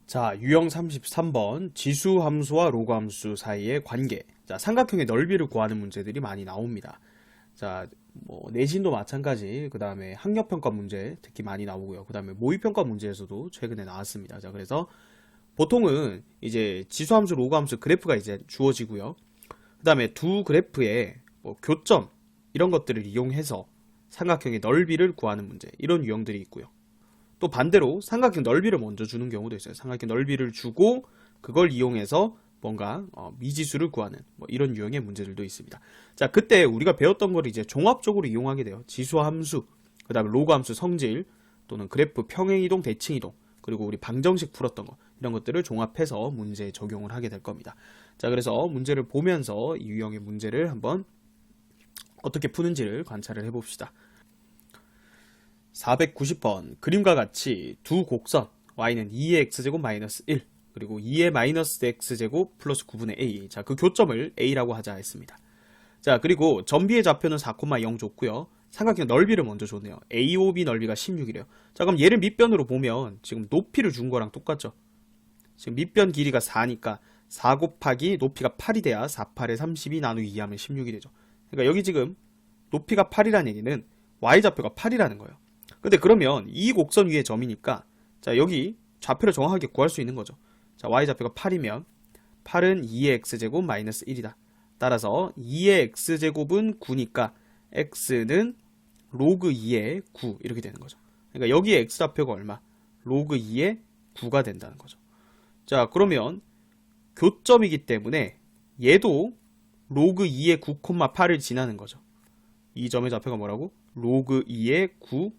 자, 유형 33번 지수 함수와 로그 함수 사이의 관계. 자, 삼각형의 넓이를 구하는 문제들이 많이 나옵니다. 자, 내신도 마찬가지, 그 다음에 학력평가 문제 특히 많이 나오고요. 그 다음에 모의평가 문제에서도 최근에 나왔습니다. 자, 그래서 보통은 이제 지수 함수, 로그 함수 그래프가 이제 주어지고요. 그 다음에 두 그래프의 교점, 이런 것들을 이용해서 삼각형의 넓이를 구하는 문제, 이런 유형들이 있고요. 또 반대로 삼각형 넓이를 먼저 주는 경우도 있어요. 삼각형 넓이를 주고 그걸 이용해서 뭔가 미지수를 구하는 이런 유형의 문제들도 있습니다. 자, 그때 우리가 배웠던 걸 이제 종합적으로 이용하게 돼요. 지수 함수, 그 다음에 로그 함수 성질, 또는 그래프 평행이동, 대칭이동, 그리고 우리 방정식 풀었던 거, 이런 것들을 종합해서 문제에 적용을 하게 될 겁니다. 자, 그래서 문제를 보면서 이 유형의 문제를 한번 어떻게 푸는지를 관찰을 해봅시다. 490번 그림과 같이 두 곡선 y는 2의 x제곱 마이너스 1 그리고 2의 마이너스 x제곱 플러스 9분의 a, 자, 그 교점을 a라고 하자 했습니다. 자, 그리고 점비의 좌표는 4,0 줬고요. 삼각형 넓이를 먼저 줬네요. AOB 넓이가 16이래요. 자, 그럼 얘를 밑변으로 보면 지금 높이를 준 거랑 똑같죠. 지금 밑변 길이가 4니까 4 곱하기 높이가 8이 돼야 4, 8에 32 나누기 2 하면 16이 되죠. 그러니까 여기 지금 높이가 8이라는 얘기는 y좌표가 8이라는 거예요. 근데 그러면 이 곡선 위의 점이니까, 자, 여기 좌표를 정확하게 구할 수 있는 거죠. 자, y좌표가 8이면 8은 2의 x제곱 마이너스 1이다. 따라서 2의 x제곱은 9니까 x는 로그 2의 9 이렇게 되는 거죠. 그러니까 여기에 x좌표가 얼마? 로그 2의 9가 된다는 거죠. 자, 그러면 교점이기 때문에 얘도 로그 2의 9,8을 지나는 거죠. 이 점의 좌표가 뭐라고? 로그 2의 9,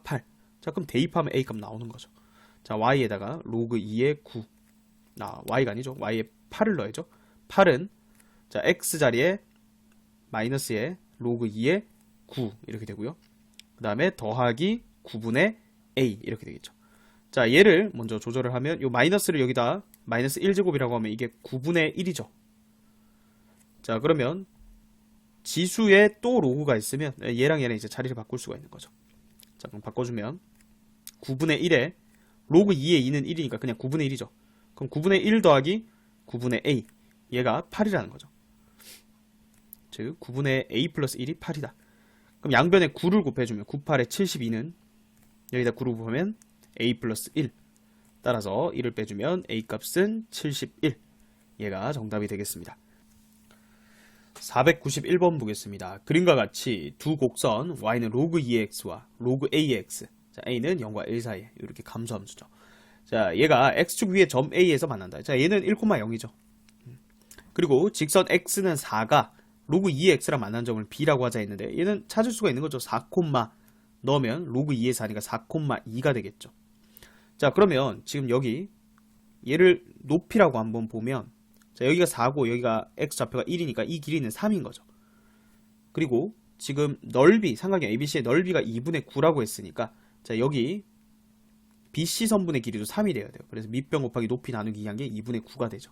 8. 자, 그럼 대입하면 a 값 나오는 거죠. 자, y에다가 로그 2의 9. y가 아니죠. y에 8을 넣어야죠. 8은 자, x 자리에 마이너스에 로그 2의 9 이렇게 되고요. 그 다음에 더하기 9분의 a 이렇게 되겠죠. 자, 얘를 먼저 조절을 하면 요 마이너스를 여기다 마이너스 1제곱이라고 하면 이게 9분의 1이죠. 자, 그러면 지수에 또 로그가 있으면 얘랑 얘랑 이제 자리를 바꿀 수가 있는 거죠. 자, 그럼 바꿔주면 9분의 1에 로그 2의 2는 1이니까 그냥 9분의 1이죠. 그럼 9분의 1 더하기 9분의 a, 얘가 8이라는 거죠. 즉 9분의 a 플러스 1이 8이다. 그럼 양변에 9를 곱해주면 9, 8에 72는 여기다 9를 곱하면 a 플러스 1. 따라서 1을 빼주면 a 값은 71. 얘가 정답이 되겠습니다. 491번 보겠습니다. 그림과 같이 두 곡선 y는 로그 2x와 로그 a의 x, 자, a는 0과 1 사이에 이렇게 감소함수죠. 자, 얘가 x축 위에 점 a에서 만난다. 자, 얘는 1,0이죠. 그리고 직선 x는 4가 로그 2의 x랑 만난 점을 b라고 하자 했는데 얘는 찾을 수가 있는 거죠. 4, 넣으면 로그 2의 4니까 4,2가 되겠죠. 자, 그러면 지금 여기 얘를 높이라고 한번 보면, 자, 여기가 4고 여기가 x좌표가 1이니까 이 길이는 3인 거죠. 그리고 지금 넓이, 삼각형 ABC의 넓이가 2분의 9라고 했으니까, 자, 여기 BC 선분의 길이도 3이 돼야 돼요. 그래서 밑변 곱하기 높이 나누기 2한 게 2분의 9가 되죠.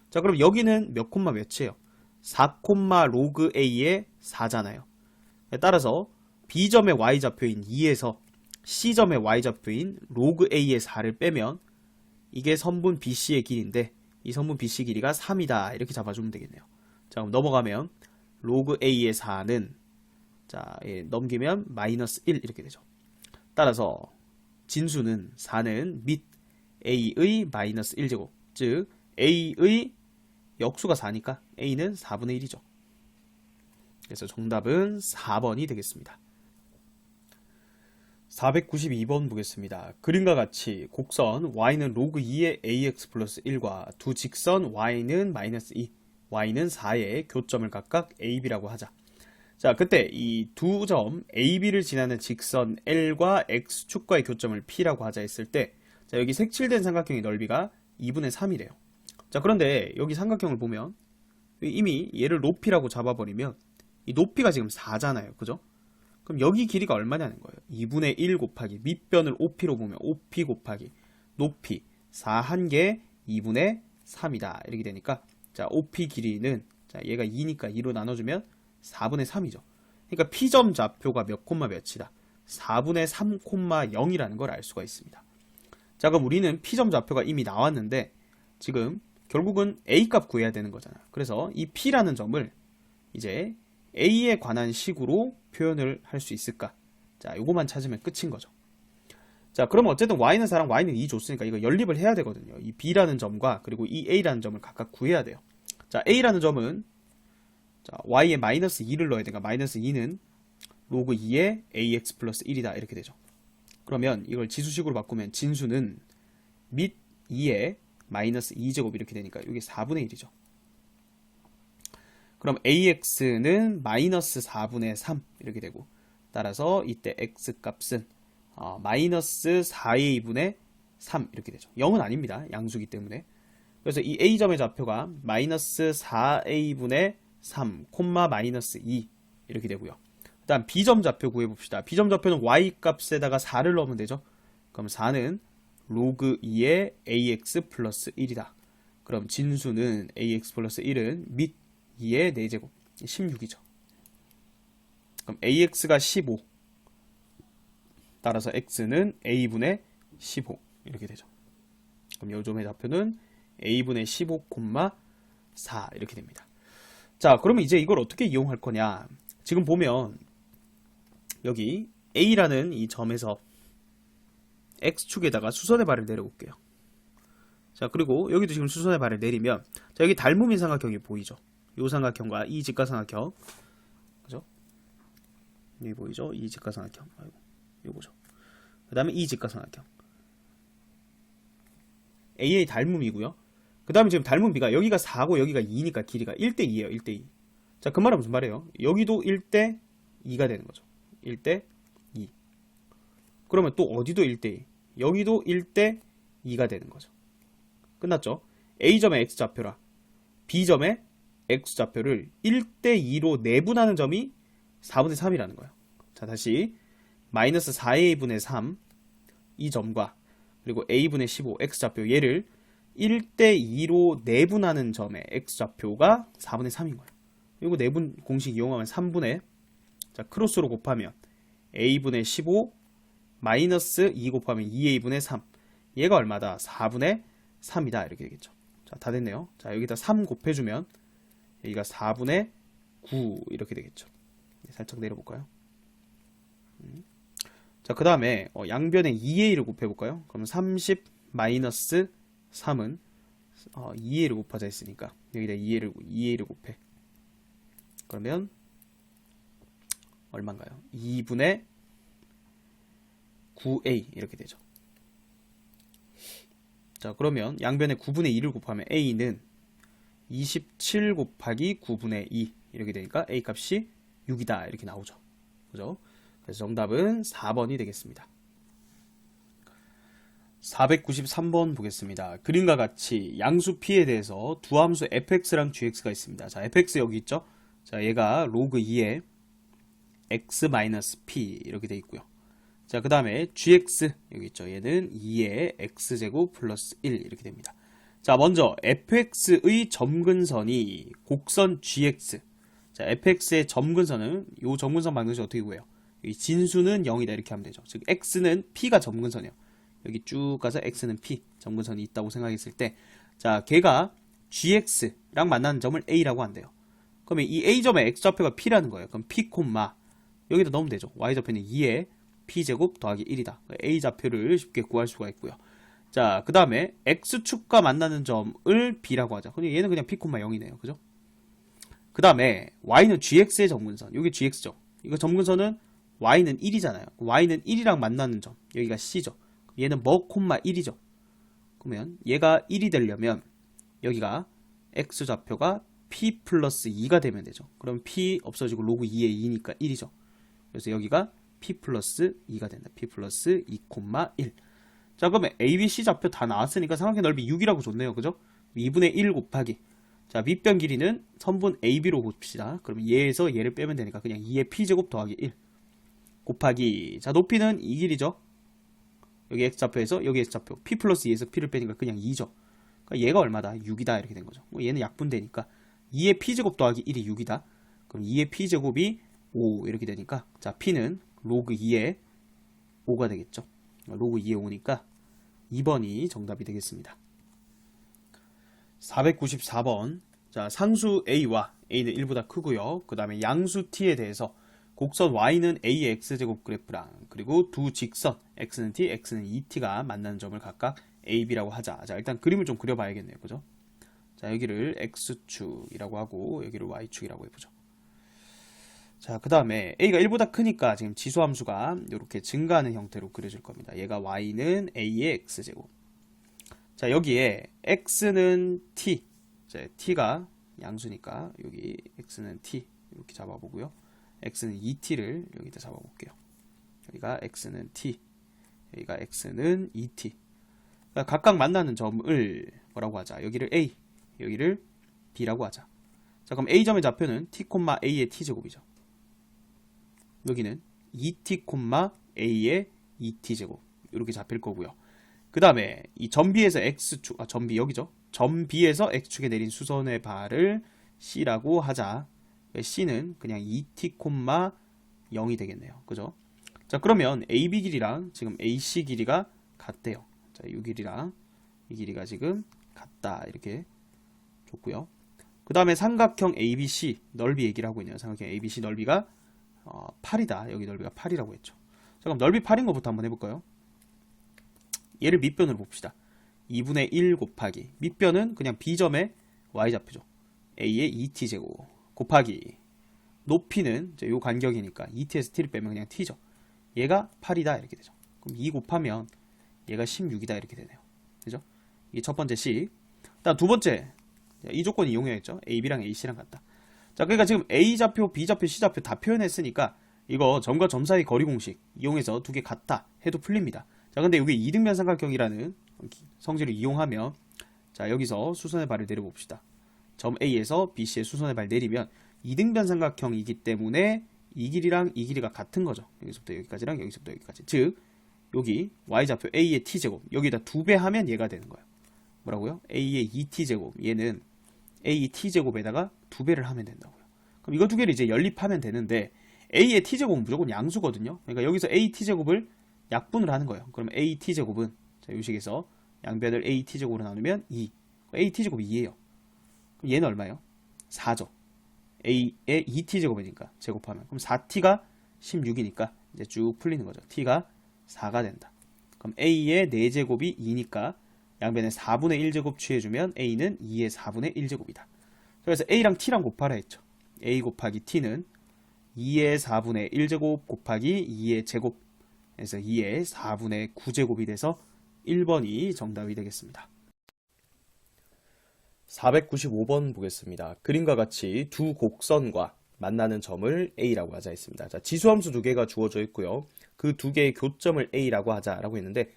자, 그럼 여기는 몇 콤마 몇이에요? 4, 로그 A의 4잖아요. 따라서 B점의 Y좌표인 2에서 C점의 Y좌표인 로그 A의 4를 빼면 이게 선분 BC의 길이인데 이 선분 BC 길이가 3이다. 이렇게 잡아주면 되겠네요. 자, 그럼 넘어가면 로그 A의 4는, 자, 넘기면 마이너스 1 이렇게 되죠. 따라서 진수는 4는 밑 A의 마이너스 1제곱, 즉 A의 역수가 4니까 A는 4분의 1이죠. 그래서 정답은 4번이 되겠습니다. 492번 보겠습니다. 그림과 같이 곡선 y는 로그 2의 ax 플러스 1과 두 직선 y는 마이너스 2, y는 4의 교점을 각각 ab라고 하자. 자, 그때 이 두 점 ab를 지나는 직선 l과 x축과의 교점을 p라고 하자 했을 때, 자, 여기 색칠된 삼각형의 넓이가 2분의 3이래요. 자, 그런데 여기 삼각형을 보면 이미 얘를 높이라고 잡아버리면 이 높이가 지금 4잖아요. 그죠? 그럼 여기 길이가 얼마냐는 거예요. 2분의 1 곱하기 밑변을 OP로 보면 OP 곱하기 높이 4 한 개 2분의 3이다. 이렇게 되니까, 자, OP 길이는, 자, 얘가 2니까 2로 나눠주면 4분의 3이죠. 그러니까 P점 좌표가 몇 콤마 몇이다. 4분의 3 콤마 0이라는 걸 알 수가 있습니다. 자, 그럼 우리는 P점 좌표가 이미 나왔는데 지금 결국은 A 값 구해야 되는 거잖아요. 그래서 이 P라는 점을 이제 A에 관한 식으로 표현을 할 수 있을까? 자, 요거만 찾으면 끝인 거죠. 자, 그러면 어쨌든 Y는 4랑 Y는 2 줬으니까 이거 연립을 해야 되거든요. 이 B라는 점과 그리고 이 A라는 점을 각각 구해야 돼요. 자, A라는 점은 자, Y에 마이너스 2를 넣어야 되니까 마이너스 2는 로그 2에 AX 플러스 1이다 이렇게 되죠. 그러면 이걸 지수식으로 바꾸면 진수는 밑 2에 마이너스 2제곱 이렇게 되니까 이게 4분의 1이죠. 그럼 AX는 마이너스 4분의 3 이렇게 되고 따라서 이때 X 값은 마이너스 4A분의 3 이렇게 되죠. 0은 아닙니다. 양수기 때문에. 그래서 이 A점의 좌표가 마이너스 4A분의 3, 마이너스 2 이렇게 되고요. 그 다음 B점 좌표 구해봅시다. B점 좌표는 Y 값에다가 4를 넣으면 되죠. 그럼 4는 로그 2의 AX 플러스 1이다. 그럼 진수는 AX 플러스 1은 밑 2의 4제곱 16이죠. 그럼 AX가 15 따라서 X는 A분의 15 이렇게 되죠. 그럼 요점의 좌표는 A분의 15, 4 이렇게 됩니다. 자, 그러면 이제 이걸 어떻게 이용할 거냐. 지금 보면 여기 A라는 이 점에서 X축에다가 수선의 발을 내려볼게요. 자, 그리고 여기도 지금 수선의 발을 내리면 자, 여기 닮음인 삼각형이 보이죠. 요 삼각형과 이 직각삼각형, 그죠? 여기 보이죠? 이 직각삼각형. 아이고, 요거죠. 그 다음에 이 직각삼각형. AA 닮음이고요. 그 다음에 지금 닮은 B가 여기가 4고 여기가 2니까 길이가 1대2예요. 1대2. 자, 그 말은 무슨 말이에요? 여기도 1대2가 되는 거죠. 1대2. 그러면 또 어디도 1대2. 여기도 1대2가 되는 거죠. 끝났죠? A점의 X좌표라 B점의 X좌표를 1대2로 내분하는 점이 4분의 3이라는 거예요. 자, 다시 마이너스 4A분의 3 이 점과 그리고 A분의 15 X좌표 얘를 1대2로 내분하는 점의 X좌표가 4분의 3인 거예요. 이거 내분 공식 이용하면 3분의 자, 크로스로 곱하면 A분의 15 마이너스 2 곱하면 2A분의 3 얘가 얼마다? 4분의 3이다 이렇게 되겠죠. 자, 다 됐네요. 자, 여기다 3 곱해주면 여기가 4분의 9 이렇게 되겠죠. 살짝 내려볼까요? 자, 그 다음에 양변에 2A를 곱해볼까요? 그러면 30 마이너스 3은 2A를 곱하자 했으니까 여기다 2A를 곱해. 그러면 얼마인가요? 2분의 9A 이렇게 되죠. 자, 그러면 양변에 9분의 2를 곱하면 A는 27 곱하기 9분의 2 이렇게 되니까 A 값이 6이다 이렇게 나오죠. 그죠? 그래서 정답은 4번이 되겠습니다. 493번 보겠습니다. 그림과 같이 양수 P에 대해서 두 함수 fx랑 gx가 있습니다. 자, fx 여기 있죠? 자, 얘가 로그 2에 x-p 이렇게 돼 있고요. 자, 그 다음에 gx 여기 있죠. 얘는 2의 x제곱 플러스 1 이렇게 됩니다. 자, 먼저 fx의 점근선이 곡선 gx. 자, fx의 점근선은 이 점근선 방정식 어떻게 구해요? 이 진수는 0이다 이렇게 하면 되죠. 즉 x는 p가 점근선이에요. 여기 쭉 가서 x는 p 점근선이 있다고 생각했을 때, 자, 걔가 gx랑 만나는 점을 a라고 한대요. 그러면 이 a점의 x좌표가 p라는 거예요. 그럼 p, 여기다 넣으면 되죠. y좌표는 2의 p제곱 더하기 1이다. a좌표를 쉽게 구할 수가 있고요. 자, 그 다음에 x축과 만나는 점을 b라고 하자. 근데 얘는 그냥 p, 0이네요. 그죠? 그 다음에 y는 gx의 점근선. 여기 gx죠. 이거 점근선은 y는 1이잖아요. y는 1이랑 만나는 점. 여기가 c죠. 얘는 뭐, 1이죠. 그러면 얘가 1이 되려면 여기가 x좌표가 p 플러스 2가 되면 되죠. 그럼 p 없어지고 로그 2의 2니까 1이죠. 그래서 여기가 p 플러스 2가 된다. p 플러스 2, 1. 자, 그러면 ABC 좌표 다 나왔으니까 삼각형 넓이 6이라고 줬네요. 그죠? 2분의 1 곱하기. 자, 밑변 길이는 선분 AB로 봅시다. 그럼 얘에서 얘를 빼면 되니까 그냥 2의 P제곱 더하기 1 곱하기. 자, 높이는 이 길이죠. 여기 X좌표에서 여기 X좌표. P 플러스 2에서 P를 빼니까 그냥 2죠. 그러니까 얘가 얼마다? 6이다. 이렇게 된 거죠. 얘는 약분되니까 2의 P제곱 더하기 1이 6이다. 그럼 2의 P제곱이 5 이렇게 되니까 자, P는 로그 2의 5가 되겠죠. 로그 2의 5니까 2번이 정답이 되겠습니다. 494번. 자, 상수 a와 a는 1보다 크고요. 그 다음에 양수 t에 대해서 곡선 y는 a의 x제곱 그래프랑 그리고 두 직선 x는 t, x는 2t가 만나는 점을 각각 a, b라고 하자. 자, 일단 그림을 좀 그려봐야겠네요. 그죠? 자, 여기를 x축이라고 하고 여기를 y축이라고 해보죠. 자, 그 다음에 a가 1보다 크니까 지금 지수함수가 이렇게 증가하는 형태로 그려질 겁니다. 얘가 y는 a의 x제곱. 자, 여기에 x는 t. 자, t가 양수니까 여기 x는 t 이렇게 잡아보고요. x는 2t를 여기다 잡아볼게요. 여기가 x는 t, 여기가 x는 2t. 그러니까 각각 만나는 점을 뭐라고 하자? 여기를 a, 여기를 b라고 하자. 자, 그럼 a점의 좌표는 t, a의 t제곱이죠. 여기는 2t, a의 2t제곱 이렇게 잡힐 거고요. 그 다음에 이 점 B에서 x축, 점 B 여기죠. 점 B에서 x축에 내린 수선의 발을 C라고 하자. C는 그냥 2t, 0이 되겠네요. 그죠? 자, 그러면 AB 길이랑 지금 AC 길이가 같대요. 자, 이 길이랑 이 길이가 지금 같다. 이렇게 줬고요. 그 다음에 삼각형 ABC 넓이 얘기를 하고 있네요. 삼각형 ABC 넓이가 8이다. 여기 넓이가 8이라고 했죠. 자, 그럼 넓이 8인 것부터 한번 해볼까요? 얘를 밑변으로 봅시다. 2분의 1 곱하기 밑변은 그냥 B점의 y좌표죠. A의 2t제곱 곱하기 높이는 이 간격이니까 2t에서 t를 빼면 그냥 t죠. 얘가 8이다 이렇게 되죠. 그럼 2 곱하면 얘가 16이다 이렇게 되네요. 그죠? 이게 첫 번째 식. 다음 두 번째, 이 조건 이용해야겠죠. AB랑 AC랑 같다. 자, 그러니까 지금 A좌표, B좌표, C좌표 다 표현했으니까 이거 점과 점 사이 거리 공식 이용해서 두 개 같다 해도 풀립니다. 자, 근데 여기 이등변 삼각형이라는 성질을 이용하면, 자, 여기서 수선의 발을 내려봅시다. 점 A에서 BC의 수선의 발 내리면 이등변 삼각형이기 때문에 이 길이랑 이 길이가 같은 거죠. 여기서부터 여기까지랑 여기서부터 여기까지. 즉, 여기 y좌표 A의 t제곱 여기다 2배 하면 얘가 되는 거예요. 뭐라고요? A의 2t제곱 얘는 A t제곱에다가 2배를 하면 된다고요. 그럼 이거 두 개를 이제 연립하면 되는데 A의 t제곱은 무조건 양수거든요. 그러니까 여기서 A t제곱을 약분을 하는 거예요. 그럼 A t제곱은 자, 이 식에서 양변을 A t제곱으로 나누면 2. A t제곱이 2예요. 그럼 얘는 얼마예요? 4죠. A의 2t제곱이니까 제곱하면 그럼 4t가 16이니까 이제 쭉 풀리는 거죠. t가 4가 된다. 그럼 A의 4제곱이 2니까 양변에 4분의 1제곱 취해주면 A는 2의 4분의 1제곱이다. 그래서 A랑 T랑 곱하라 했죠. A 곱하기 T는 2의 4분의 1제곱 곱하기 2의 제곱 그래서 2의 4분의 9제곱이 돼서 1번이 정답이 되겠습니다. 495번 보겠습니다. 그림과 같이 두 곡선과 만나는 점을 A라고 하자 했습니다. 자, 지수함수 두 개가 주어져 있고요. 그 두 개의 교점을 A라고 하자라고 했는데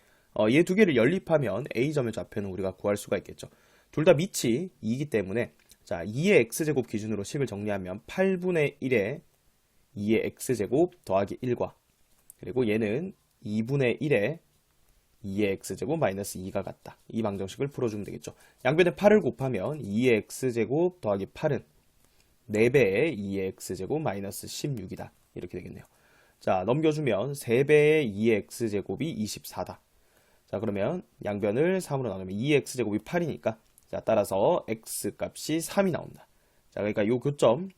얘 두 개를 연립하면 A점의 좌표는 우리가 구할 수가 있겠죠. 둘 다 밑이 2이기 때문에 자, 2의 x제곱 기준으로 10을 정리하면 8분의 1에 2의 x제곱 더하기 1과 그리고 얘는 2분의 1에 2의 x제곱 마이너스 2가 같다. 이 방정식을 풀어주면 되겠죠. 양변에 8을 곱하면 2의 x제곱 더하기 8은 4배의 2의 x제곱 마이너스 16이다. 이렇게 되겠네요. 자, 넘겨주면 3배의 2의 x제곱이 24다. 자, 그러면 양변을 3으로 나누면 2의 x제곱이 8이니까 자, 따라서 x값이 3이 나온다. 자, 그러니까 이 교점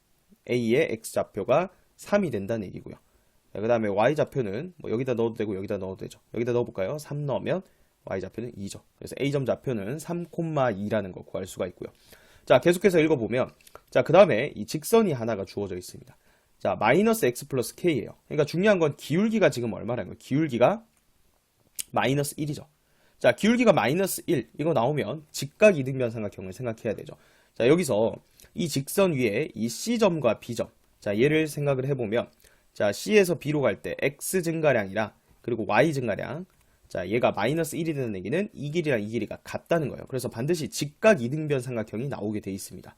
A의 x좌표가 3이 된다는 얘기고요. 자, 그 다음에 y좌표는 뭐 여기다 넣어도 되고 여기다 넣어도 되죠. 여기다 넣어볼까요? 3 넣으면 y좌표는 2죠. 그래서 A점 좌표는 3,2라는 거 구할 수가 있고요. 자, 계속해서 읽어보면 자, 그 다음에 이 직선이 하나가 주어져 있습니다. 자, 마이너스 x 플러스 k예요. 그러니까 중요한 건 기울기가 지금 얼마라는 거예요? 기울기가 마이너스 1이죠. 자, 기울기가 마이너스 1 이거 나오면 직각 이등변 삼각형을 생각해야 되죠. 자, 여기서 이 직선 위에 이 C점과 B점 자, 얘를 생각을 해보면 자, C에서 B로 갈 때 X 증가량이랑 그리고 Y 증가량 자, 얘가 마이너스 1이 되는 얘기는 이 길이랑 이 길이가 같다는 거예요. 그래서 반드시 직각 이등변 삼각형이 나오게 돼 있습니다.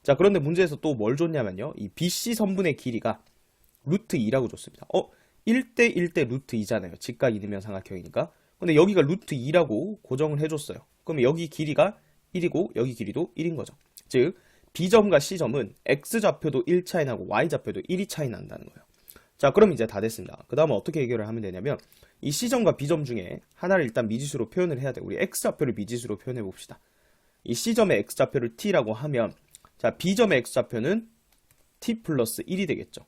자, 그런데 문제에서 또 뭘 줬냐면요. 이 BC 선분의 길이가 루트 2라고 줬습니다. 1대 1대 루트 2잖아요. 직각 이등변 삼각형이니까. 근데 여기가 루트 2라고 고정을 해줬어요. 그러면 여기 길이가 1이고 여기 길이도 1인 거죠. 즉 B점과 C점은 X좌표도 1 차이 나고 Y좌표도 1이 차이 난다는 거예요. 자, 그럼 이제 다 됐습니다. 그 다음에 어떻게 해결을 하면 되냐면 이 C점과 B점 중에 하나를 일단 미지수로 표현을 해야 돼. 우리 X좌표를 미지수로 표현해 봅시다. 이 C점의 X좌표를 T라고 하면, 자, B점의 X좌표는 T 플러스 1이 되겠죠.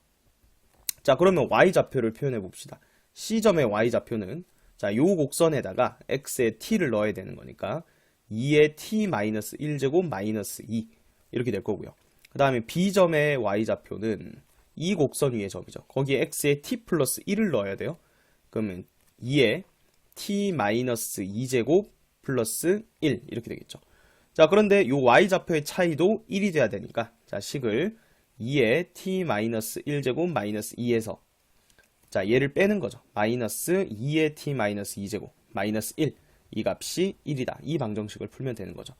자, 그러면 Y좌표를 표현해 봅시다. C점의 Y좌표는, 자, 요 곡선에다가 X에 T를 넣어야 되는 거니까 2에 T-1제곱 마이너스 2 이렇게 될 거고요. 그 다음에 B점의 Y좌표는 이 곡선 위의 점이죠. 거기에 X에 T 플러스 1을 넣어야 돼요. 그러면 2에 T-2제곱 플러스 1 이렇게 되겠죠. 자, 그런데 요 Y좌표의 차이도 1이 돼야 되니까, 자, 식을 2에 T-1제곱 마이너스 2에서, 자, 얘를 빼는 거죠. 마이너스 2에 T-2제곱 마이너스 1, 이 값이 1이다. 이 방정식을 풀면 되는 거죠.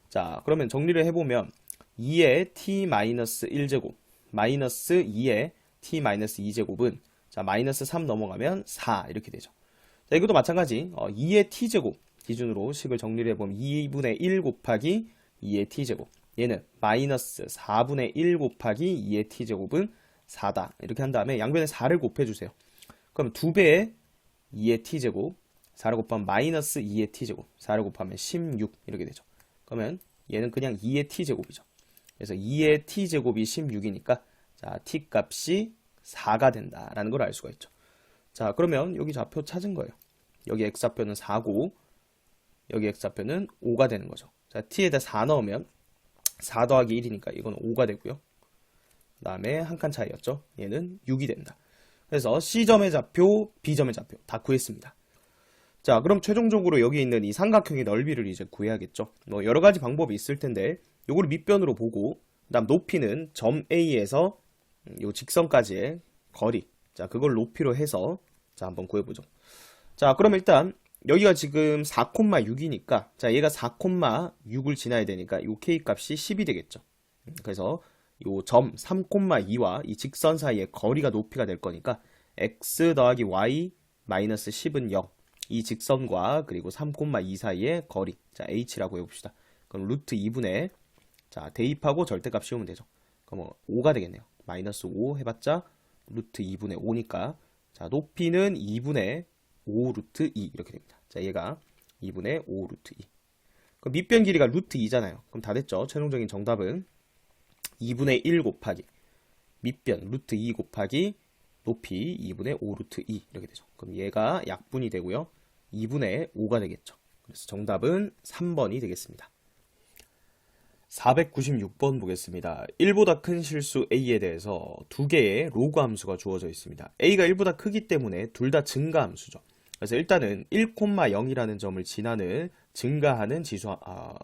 자, 그러면 정리를 해보면 2에 T-1제곱 마이너스 2에 T-2제곱은, 자, 마이너스 3 넘어가면 4 이렇게 되죠. 자, 이것도 마찬가지 2의 T제곱 기준으로 식을 정리를 해보면 2분의 1 곱하기 2의 T제곱, 얘는 마이너스 4분의 1 곱하기 2의 T제곱은 4다. 이렇게 한 다음에 양변에 4를 곱해주세요. 그럼 2배의 2의 T제곱, 4를 곱하면 마이너스 2의 T제곱, 4를 곱하면 16 이렇게 되죠. 그러면 얘는 그냥 2의 T제곱이죠. 그래서 2의 T제곱이 16이니까, 자, T 값이 4가 된다라는 걸 알 수가 있죠. 자, 그러면 여기 좌표 찾은 거예요. 여기 X좌표는 4고 여기 X좌표는 5가 되는 거죠. 자, T에다 4 넣으면 4 더하기 1이니까 이건 5가 되고요. 그 다음에 한 칸 차이였죠. 얘는 6이 된다. 그래서 C점의 좌표, B점의 좌표 다 구했습니다. 자, 그럼 최종적으로 여기 있는 이 삼각형의 넓이를 이제 구해야겠죠. 뭐 여러 가지 방법이 있을 텐데 요거를 밑변으로 보고, 그 다음 높이는 점 A에서 요 직선까지의 거리, 자, 그걸 높이로 해서, 자, 한번 구해보죠. 자, 그럼 일단 여기가 지금 4,6이니까, 자, 얘가 4,6을 지나야 되니까 요 K 값이 10이 되겠죠. 그래서 요 점 3,2와 이 직선 사이의 거리가 높이가 될 거니까 X 더하기 Y 마이너스 10은 0. 이 직선과 그리고 3,2 사이의 거리, 자, H라고 해봅시다. 그럼 루트 2분의, 자, 대입하고 절대값 씌우면 되죠. 그럼 5가 되겠네요. 마이너스 5 해봤자 루트 2분의 5니까, 자, 높이는 2분의 5 루트 2 이렇게 됩니다. 자, 얘가 2분의 5 루트 2. 그럼 밑변 길이가 루트 2잖아요. 그럼 다 됐죠. 최종적인 정답은 2분의 1 곱하기 밑변 루트 2 곱하기 높이 2분의 5 루트 2 이렇게 되죠. 그럼 얘가 약분이 되고요. 2분의 5가 되겠죠. 그래서 정답은 3번이 되겠습니다. 496번 보겠습니다. 1보다 큰 실수 A에 대해서 두 개의 로그 함수가 주어져 있습니다. A가 1보다 크기 때문에 둘 다 증가 함수죠. 그래서 일단은 1,0이라는 점을 지나는 증가하는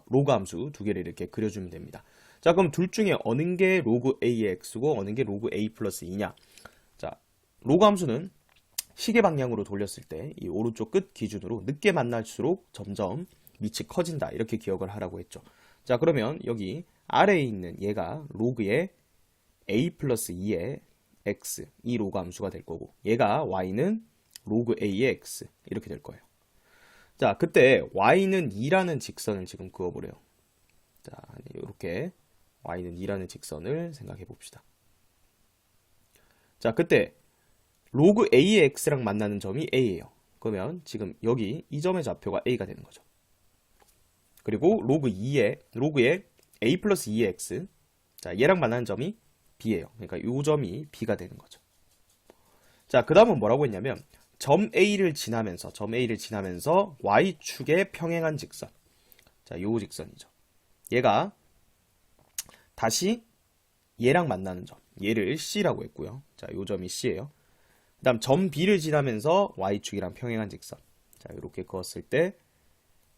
로그 함수 두 개를 이렇게 그려주면 됩니다. 자, 그럼 둘 중에 어느 게 로그 A의 X고 어느 게 로그 A 플러스 2냐? 자, 로그 함수는 시계 방향으로 돌렸을 때 이 오른쪽 끝 기준으로 늦게 만날수록 점점 밑이 커진다. 이렇게 기억을 하라고 했죠. 자, 그러면 여기 아래에 있는 얘가 로그의 A 플러스 2의 X, 이 로그 함수가 될 거고, 얘가 Y는 로그 A의 X 이렇게 될 거예요. 자, 그때 Y는 2라는 직선을 지금 그어보래요. 자, 이렇게 Y는 2라는 직선을 생각해 봅시다. 자, 그때 로그 A의 X랑 만나는 점이 A예요. 그러면 지금 여기 이 점의 좌표가 A가 되는 거죠. 그리고 로그의 A 플러스 2의 X, 자, 얘랑 만나는 점이 B예요. 그러니까 이 점이 B가 되는 거죠. 자, 그 다음은 뭐라고 했냐면 점 A를 지나면서 Y축에 평행한 직선, 자, 요 직선이죠. 얘가 다시 얘랑 만나는 점, 얘를 C라고 했고요. 자, 요 점이 C예요. 그 다음 점 B를 지나면서 Y축이랑 평행한 직선, 자, 이렇게 그었을 때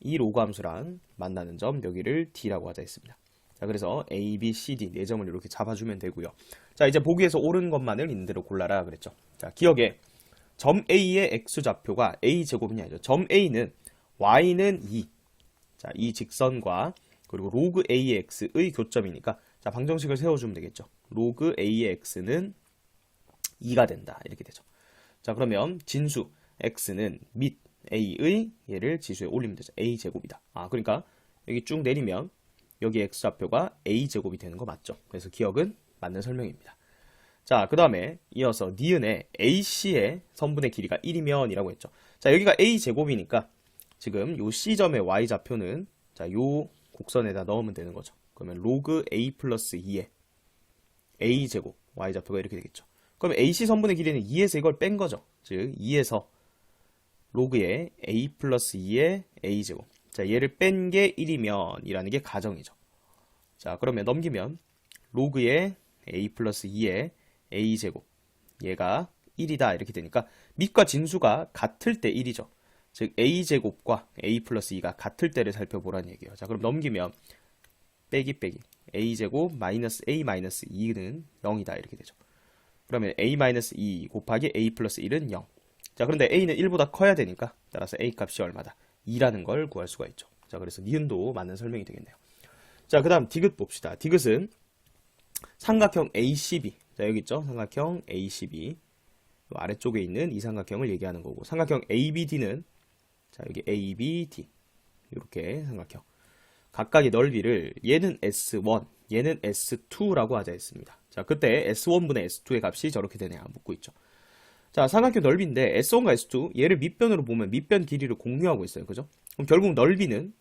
이 로그 함수랑 만나는 점, 여기를 D라고 하자 했습니다. 자, 그래서 A, B, C, D 네 점을 이렇게 잡아주면 되고요. 자, 이제 보기에서 옳은 것만을 있는 대로 골라라 그랬죠. 자, 기억에 점 A의 X좌표가 A제곱이 아니죠. 점 A는 Y는 2, 자, 이 직선과 그리고 로그 A의 X의 교점이니까, 자, 방정식을 세워주면 되겠죠. 로그 A의 X는 2가 된다. 이렇게 되죠. 자, 그러면 진수 X는 밑 A의 얘를 지수에 올리면 되죠. A제곱이다. 그러니까 여기 쭉 내리면 여기 X좌표가 A제곱이 되는 거 맞죠? 그래서 기억은 맞는 설명입니다. 자, 그 다음에 이어서 니은의 AC의 선분의 길이가 1이면 이라고 했죠. 자, 여기가 a제곱이니까 지금 요 C점의 y좌표는 자, 요 곡선에다 넣으면 되는 거죠. 그러면 로그 a 플러스 2의 a제곱 y좌표가 이렇게 되겠죠. 그럼 AC 선분의 길이는 2에서 이걸 뺀 거죠. 즉 2에서 로그의 a 플러스 2의 a제곱. 자, 얘를 뺀 게 1이면 이라는 게 가정이죠. 자, 그러면 넘기면 로그의 a 플러스 2의 a제곱 얘가 1이다 이렇게 되니까 밑과 진수가 같을 때 1이죠. 즉 a제곱과 a 플러스 2가 같을 때를 살펴보라는 얘기예요. 자, 그럼 넘기면 빼기 a제곱 마이너스 a 마이너스 2는 0이다 이렇게 되죠. 그러면 a 마이너스 2 곱하기 a 플러스 1은 0. 자, 그런데 a는 1보다 커야 되니까 따라서 a 값이 얼마다? 2라는 걸 구할 수가 있죠. 자, 그래서 니은도 맞는 설명이 되겠네요. 자, 그 다음 디귿 봅시다. 디귿은 삼각형 ACB. 자, 여기 있죠? 삼각형 ACB. 아래쪽에 있는 이 삼각형을 얘기하는 거고, 삼각형 ABD는 자, 여기 ABD. 이렇게 삼각형. 각각의 넓이를 얘는 S1, 얘는 S2라고 하자 했습니다. 자, 그때 S1분의 S2의 값이 저렇게 되냐 묻고 있죠. 자, 삼각형 넓이인데 S1과 S2 얘를 밑변으로 보면 밑변 길이를 공유하고 있어요. 그죠? 그럼 결국 넓이는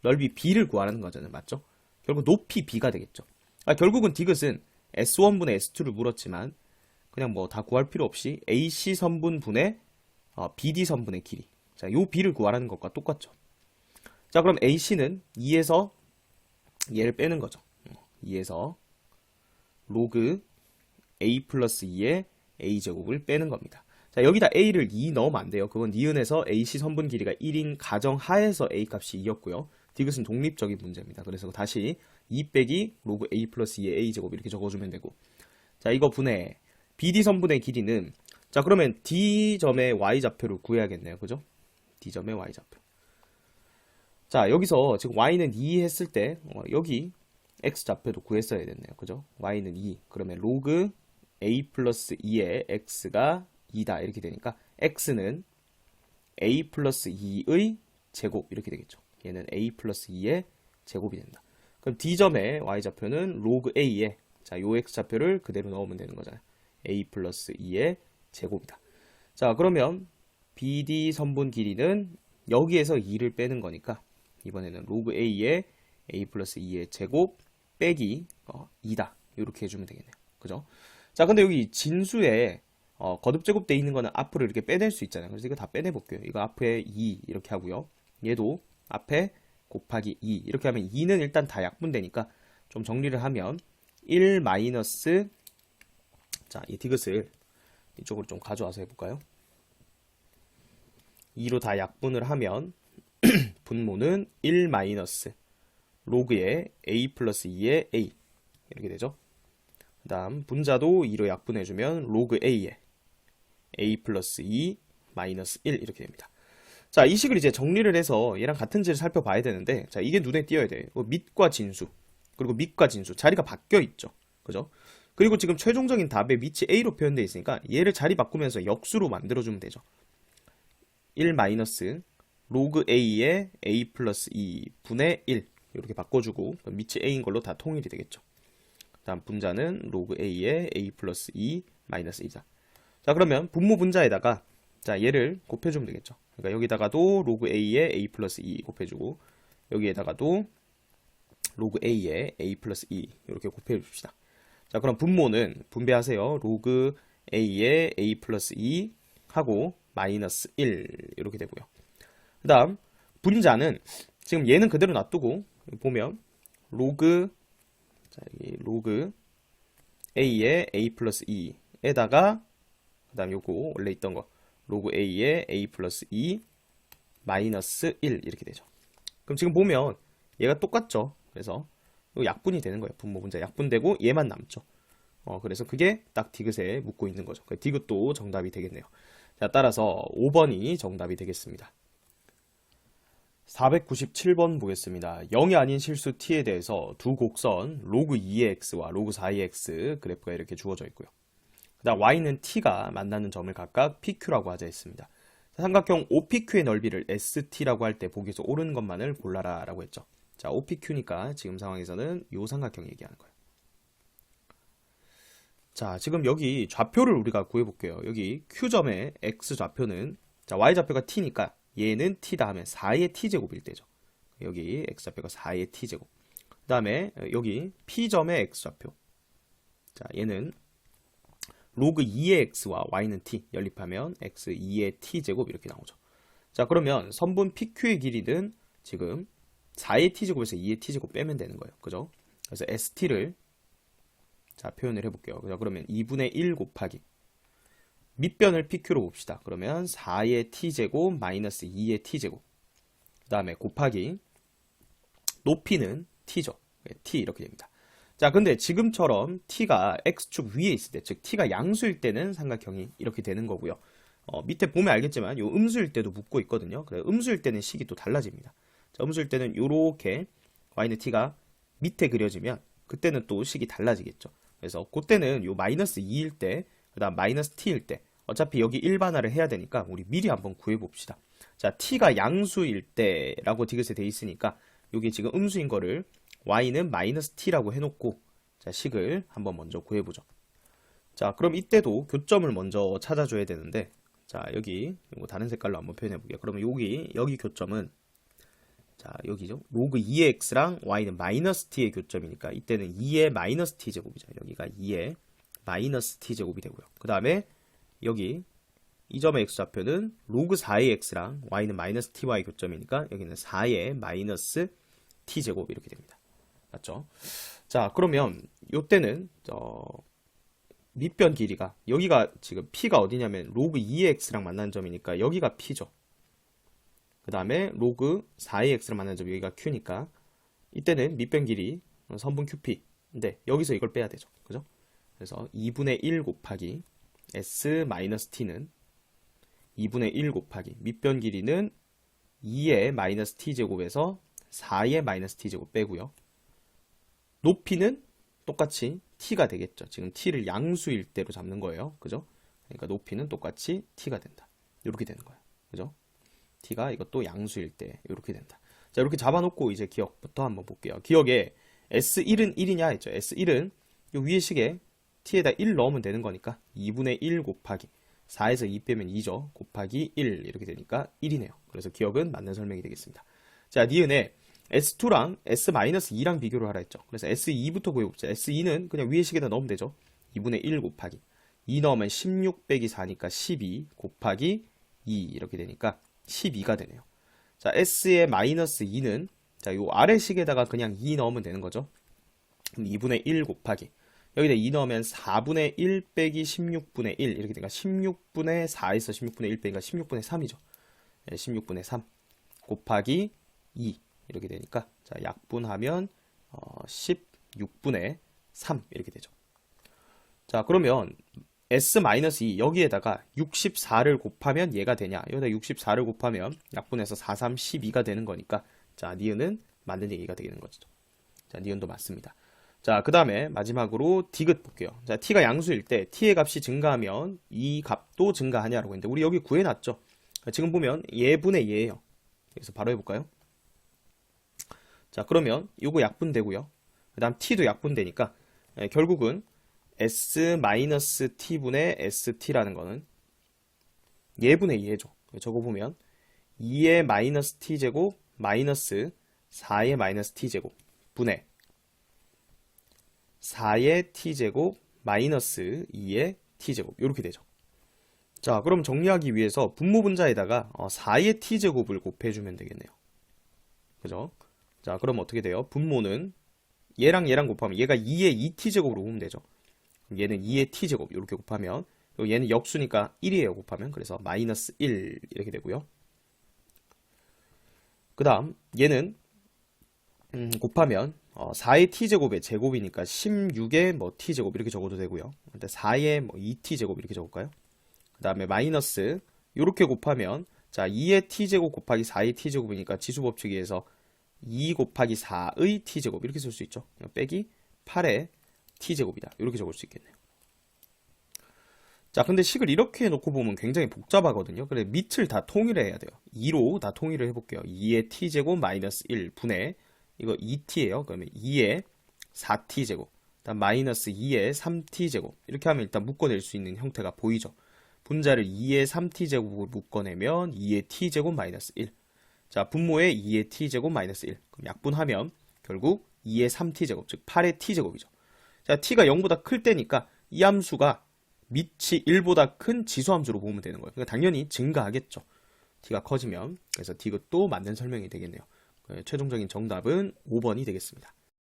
넓이 B를 구하라는 거잖아요. 맞죠? 결국 높이 B가 되겠죠. 결국은 디귿은 S1분의 S2를 물었지만 그냥 뭐 다 구할 필요 없이 AC 선분 분의 BD 선분의 길이. 자, 요 B를 구하라는 것과 똑같죠. 자, 그럼 AC는 2에서 얘를 빼는 거죠. 2에서 로그 A 플러스 2의 A제곱을 빼는 겁니다. 자, 여기다 A를 2 넣으면 안 돼요. 그건 니은에서 AC 선분 길이가 1인 가정 하에서 A 값이 2였고요. 디귿은 독립적인 문제입니다. 그래서 다시 2 빼기 로그 A 플러스 2의 A제곱 이렇게 적어주면 되고, 자, 이거 분의 BD 선분의 길이는 자, 그러면 D점의 Y좌표를 구해야겠네요. 그죠? D점의 Y좌표. 자, 여기서 지금 Y는 2 했을 때 여기 X좌표도 구했어야 됐네요. 그죠? Y는 2. 그러면 로그 A 플러스 2의 X가 2다. 이렇게 되니까 X는 A 플러스 2의 제곱 이렇게 되겠죠. 얘는 A 플러스 2의 제곱이 된다. 그럼 D점의 Y좌표는 로그 A에 자, 요 X좌표를 그대로 넣으면 되는 거잖아요. A 플러스 2의 제곱이다. 자, 그러면 BD 선분 길이는 여기에서 2를 빼는 거니까 이번에는 로그 A의 A 플러스 2의 제곱 빼기 2다. 이렇게 해주면 되겠네요. 그죠? 자, 근데 여기 진수에 거듭 제곱되어 있는 거는 앞으로 이렇게 빼낼 수 있잖아요. 그래서 이거 다 빼내볼게요. 이거 앞에 2 이렇게 하고요. 얘도 앞에 곱하기 2 이렇게 하면 2는 일단 다 약분되니까 좀 정리를 하면 1 마이너스 자, 이 디귿을 이쪽으로 좀 가져와서 해볼까요? 2로 다 약분을 하면 분모는 1 마이너스 로그의 A 플러스 2의 A 이렇게 되죠. 그 다음 분자도 2로 약분해주면 로그 A의 A 플러스 2 마이너스 1 이렇게 됩니다. 자, 이 식을 이제 정리를 해서 얘랑 같은지를 살펴봐야 되는데, 자, 이게 눈에 띄어야 돼요. 밑과 진수 그리고 밑과 진수 자리가 바뀌어 있죠. 그죠? 그리고 지금 최종적인 답의 밑이 A로 표현되어 있으니까 얘를 자리 바꾸면서 역수로 만들어주면 되죠. 1 마이너스 로그 A의 A 플러스 2 분의 1 이렇게 바꿔주고 밑이 A인 걸로 다 통일이 되겠죠. 다음 분자는 로그 A의 A 플러스 2 마이너스 2자. 자, 그러면 분모 분자에다가 자, 얘를 곱해주면 되겠죠. 그러니까 여기다가도 로그 A의 A 플러스 2 곱해주고 여기에다가도 로그 A의 A 플러스 2 이렇게 곱해줍시다. 자, 그럼 분모는 분배하세요. 로그 A의 A 플러스 2 하고 마이너스 1 이렇게 되고요. 그 다음 분자는 지금 얘는 그대로 놔두고 보면 로그 자, 여기 로그 A의 A 플러스 2에다가 그 다음 요거 원래 있던 거 로그 A의 A 플러스 2 마이너스 1 이렇게 되죠. 그럼 지금 보면 얘가 똑같죠. 그래서 약분이 되는 거예요. 분모 분자 약분되고 얘만 남죠. 그래서 그게 딱 디귿에 묶고 있는 거죠. 디귿도 정답이 되겠네요. 자, 따라서 5번이 정답이 되겠습니다. 497번 보겠습니다. 0이 아닌 실수 t에 대해서 두 곡선 로그 2의 x와 로그 4의 x 그래프가 이렇게 주어져 있고요. 그 다음 y는 t가 만나는 점을 각각 pq라고 하자 했습니다. 삼각형 OPQ의 넓이를 ST라고 할 때 보기에서 옳은 것만을 골라라 라고 했죠. 자, OPQ니까 지금 상황에서는 이 삼각형 얘기하는 거예요. 자, 지금 여기 좌표를 우리가 구해볼게요. 여기 Q점의 X좌표는 자, y좌표가 t니까 얘는 t다 하면 4의 t제곱일 때죠. 여기 x좌표가 4의 t제곱. 그 다음에 여기 p점의 x좌표. 자, 얘는 로그 2의 x와 y는 t 연립하면 x 2의 t제곱 이렇게 나오죠. 자, 그러면 선분 PQ의 길이는 지금 4의 t제곱에서 2의 t제곱 빼면 되는 거예요. 그죠? 그래서 ST를 자, 표현을 해볼게요. 그러면 2분의 1 곱하기 밑변을 PQ로 봅시다. 그러면 4의 t제곱 마이너스 2의 t제곱 그 다음에 곱하기 높이는 t죠. t 이렇게 됩니다. 자, 근데 지금처럼 t가 x축 위에 있을 때, 즉 t가 양수일 때는 삼각형이 이렇게 되는 거고요. 밑에 보면 알겠지만 요 음수일 때도 묶고 있거든요. 그래서 음수일 때는 식이 또 달라집니다. 자, 음수일 때는 요렇게 y는 t가 밑에 그려지면 그때는 또 식이 달라지겠죠. 그래서 그때는 요 마이너스 2일 때, 그 다음 마이너스 t일 때 어차피 여기 일반화를 해야 되니까 우리 미리 한번 구해봅시다. 자, t가 양수일 때라고 디귿에 돼 있으니까 여기 지금 음수인 거를 y는 마이너스 t라고 해놓고 자, 식을 한번 먼저 구해보죠. 자, 그럼 이때도 교점을 먼저 찾아줘야 되는데 자, 여기 이거 다른 색깔로 한번 표현해 볼게요. 그러면 여기 교점은 자, 여기죠. 로그 2의 x랑 y는 마이너스 t의 교점이니까 이때는 2의 마이너스 t 제곱이죠. 여기가 2의 마이너스 t 제곱이 되고요. 그 다음에 여기 이 점의 x좌표는 로그 4의 x랑 y는 마이너스 ty 교점이니까 여기는 4의 마이너스 t 제곱 이렇게 됩니다. 맞죠? 자, 그러면 요때는 밑변 길이가 여기가 지금 p가 어디냐면 로그 2의 x랑 만나는 점이니까 여기가 p죠. 그 다음에 로그 4의 x랑 만나는 점 여기가 q니까 이때는 밑변 길이 선분 qp인데 여기서 이걸 빼야 되죠. 그죠? 그래서 2분의 1 곱하기 s-t는 2분의 1 곱하기 밑변 길이는 2의 마이너스 t제곱에서 4의 마이너스 t제곱 빼고요. 높이는 똑같이 t가 되겠죠. 지금 t를 양수일 때로 잡는 거예요. 그죠? 그러니까 높이는 똑같이 t가 된다. 이렇게 되는 거예요. 그죠? t가 이것도 양수일 때 이렇게 된다. 자, 이렇게 잡아놓고 이제 기억부터 한번 볼게요. 기억에 S1은 1이냐 했죠. S1은 이 위에 식에 t에다 1 넣으면 되는 거니까 2분의 1 곱하기 4에서 2 빼면 2죠. 곱하기 1 이렇게 되니까 1이네요. 그래서 기억은 맞는 설명이 되겠습니다. 자, 니은에 S2랑 S-2랑 비교를 하라 했죠. 그래서 S2부터 구해봅시다. S2는 그냥 위에 식에다 넣으면 되죠. 2분의 1 곱하기 2 넣으면 16 빼기 4니까 12 곱하기 2 이렇게 되니까 12가 되네요. 자, S의 마이너스 2는 자, 요 아래 식에다가 그냥 2 넣으면 되는 거죠. 그럼 2분의 1 곱하기 여기다 2 넣으면 4분의 1 빼기 16분의 1 이렇게 되니까 16분의 4에서 16분의 1 빼기가 16분의 3이죠. 16분의 3 곱하기 2 이렇게 되니까 자, 약분하면 16분의 3 이렇게 되죠. 자, 그러면 S-2 여기에다가 64를 곱하면 얘가 되냐? 여기다 64를 곱하면 약분해서 4, 3, 12가 되는 거니까 자, 니은은 맞는 얘기가 되는 거죠. 자, 니은도 맞습니다. 자, 그 다음에 마지막으로 디귿 볼게요. 자, t가 양수일 때 t의 값이 증가하면 이 값도 증가하냐라고 했는데 우리 여기 구해놨죠. 지금 보면 예분의 예예요. 그래서 바로 해볼까요? 자, 그러면 요거 약분되고요. 그 다음 t도 약분되니까 결국은 s-t분의 st라는 거는 예분의 예죠. 저거 보면 2의 마이너스 t제곱 마이너스 4의 마이너스 t제곱 분의 4의 t제곱 마이너스 2의 t제곱 이렇게 되죠. 자, 그럼 정리하기 위해서 분모분자에다가 4의 t제곱을 곱해주면 되겠네요. 그죠? 자, 그럼 어떻게 돼요? 분모는 얘랑 얘랑 곱하면 얘가 2의 2t제곱으로 보면 되죠. 얘는 2의 t제곱 이렇게 곱하면 얘는 역수니까 1이에요 곱하면. 그래서 마이너스 1 이렇게 되고요. 그 다음 얘는 곱하면 4의 t제곱의 제곱이니까 16의 뭐 t제곱 이렇게 적어도 되고요. 근데 4의 뭐 2t제곱 이렇게 적을까요? 그 다음에 마이너스 이렇게 곱하면 자 2의 t제곱 곱하기 4의 t제곱이니까 지수법칙에 의해서 2 곱하기 4의 t제곱 이렇게 쓸 수 있죠. 빼기 8의 t제곱이다. 이렇게 적을 수 있겠네요. 자, 근데 식을 이렇게 놓고 보면 굉장히 복잡하거든요. 그래 밑을 다 통일해야 돼요. 2로 다 통일을 해볼게요. 2의 t제곱 마이너스 1 분의 이거 2t예요. 그러면 2의 4t제곱 다음 마이너스 2의 3t제곱 이렇게 하면 일단 묶어낼 수 있는 형태가 보이죠. 분자를 2의 3t제곱으로 묶어내면 2의 t제곱 마이너스 1. 자, 분모에 2의 t제곱 마이너스 1. 그럼 약분하면 결국 2의 3t제곱, 즉 8의 t제곱이죠. 자, t가 0보다 클 때니까 이 함수가 밑이 1보다 큰 지수함수로 보면 되는 거예요. 그러니까 당연히 증가하겠죠. t가 커지면. 그래서 디귿도 맞는 설명이 되겠네요. 최종적인 정답은 5번이 되겠습니다.